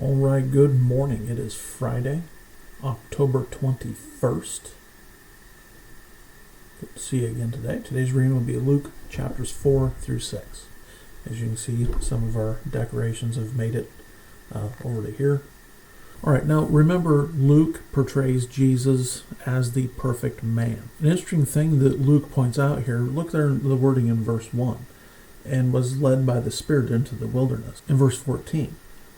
All right, good morning. It is Friday, October 21st. Good to see you again today. Today's reading will be Luke chapters 4 through 6. As you can see, some of our decorations have made it over to here. All right, now remember, Luke portrays Jesus as the perfect man. An interesting thing that Luke points out here, look there the wording in verse 1, and was led by the Spirit into the wilderness. In verse 14,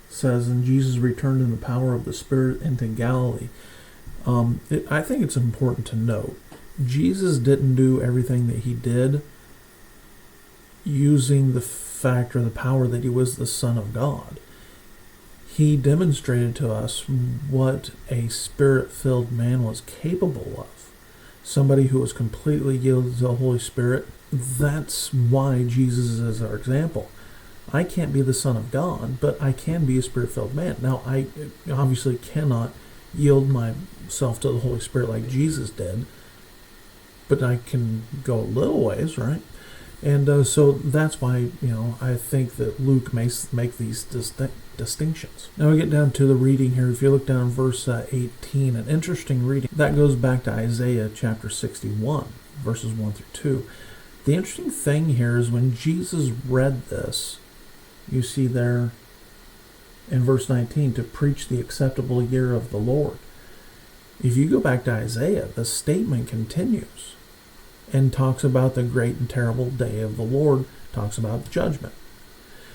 says, and Jesus returned in the power of the Spirit into Galilee. I think it's important to note, Jesus didn't do everything that he did using the fact or the power that he was the Son of God. He demonstrated to us what a Spirit-filled man was capable of. Somebody who was completely yielded to the Holy Spirit. That's why Jesus is our example. I can't be the Son of God, but I can be a Spirit-filled man. Now, I obviously cannot yield myself to the Holy Spirit like Jesus did, but I can go a little ways, right? And so that's why, I think that Luke may make these distinctions. Now we get down to the reading here. If you look down in verse 18, an interesting reading. That goes back to Isaiah chapter 61, verses 1 through 2. The interesting thing here is when Jesus read this, you see there in verse 19, to preach the acceptable year of the Lord. If you go back to Isaiah, the statement continues and talks about the great and terrible day of the Lord, talks about judgment.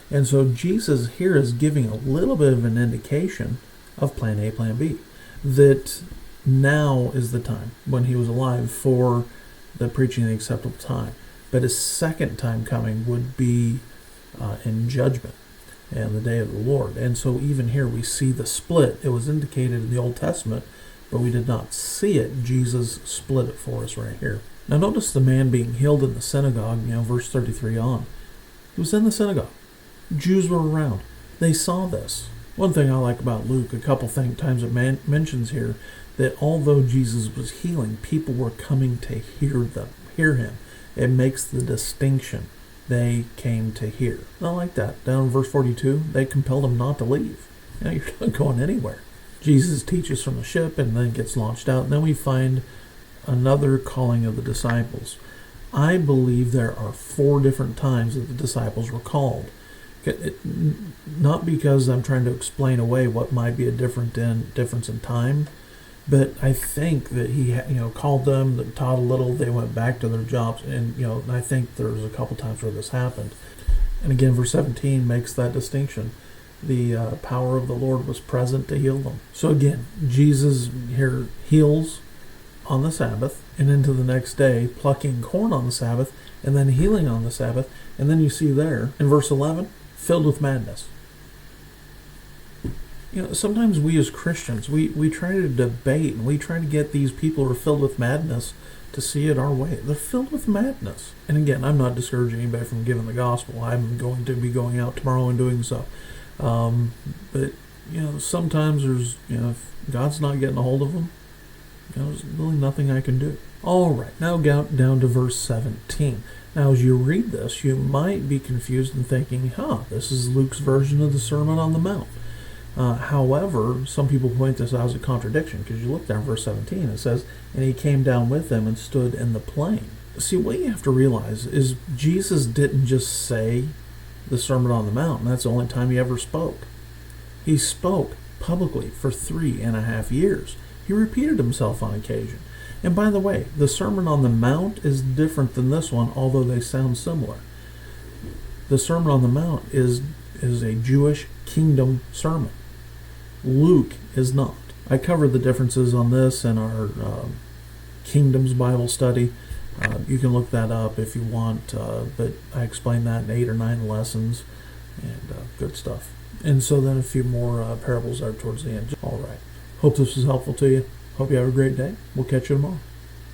And so Jesus here is giving a little bit of an indication of plan A, plan B, that now is the time when he was alive for the preaching of the acceptable time. But his second time coming would be in judgment and the day of the Lord. And so even here we see the split. It was indicated in the Old Testament, but we did not see it. Jesus split it for us right here. Now notice the man being healed in the synagogue, verse 33 on. He was in the synagogue. Jews were around. They saw this. One thing I like about Luke, a couple times it mentions here, that although Jesus was healing, people were coming to hear him. It makes the distinction. They came to hear. I like that. Down in verse 42, they compelled him not to leave. You're not going anywhere. Jesus teaches from the ship and then gets launched out. And then we find another calling of the disciples. I believe there are 4 different times that the disciples were called. Not because I'm trying to explain away what might be a difference in time, but I think that he called them, taught a little, they went back to their jobs, and I think there's a couple times where this happened. And again, verse 17 makes that distinction. The power of the Lord was present to heal them. So again, Jesus here heals on the Sabbath, and into the next day, plucking corn on the Sabbath, and then healing on the Sabbath. And then you see there, in verse 11, filled with madness. Sometimes we as Christians, we try to debate, and we try to get these people who are filled with madness to see it our way. They're filled with madness. And again, I'm not discouraging anybody from giving the gospel. I'm going to be going out tomorrow and doing so. But, sometimes there's, if God's not getting a hold of them, there's really nothing I can do. All right, now down to verse 17. Now, as you read this, you might be confused and thinking, this is Luke's version of the Sermon on the Mount. However, some people point this out as a contradiction, because you look down verse 17, it says, and he came down with them and stood in the plain. See, what you have to realize is Jesus didn't just say the Sermon on the Mount, and that's the only time he ever spoke. He spoke publicly for 3.5 years. He repeated himself on occasion. And by the way, the Sermon on the Mount is different than this one, although they sound similar. The Sermon on the Mount is a Jewish kingdom sermon. Luke is not. I covered the differences on this in our Kingdoms Bible study. You can look that up if you want, but I explained that in 8 or 9 lessons, and good stuff. And so then a few more parables there towards the end. All right. Hope this was helpful to you. Hope you have a great day. We'll catch you tomorrow.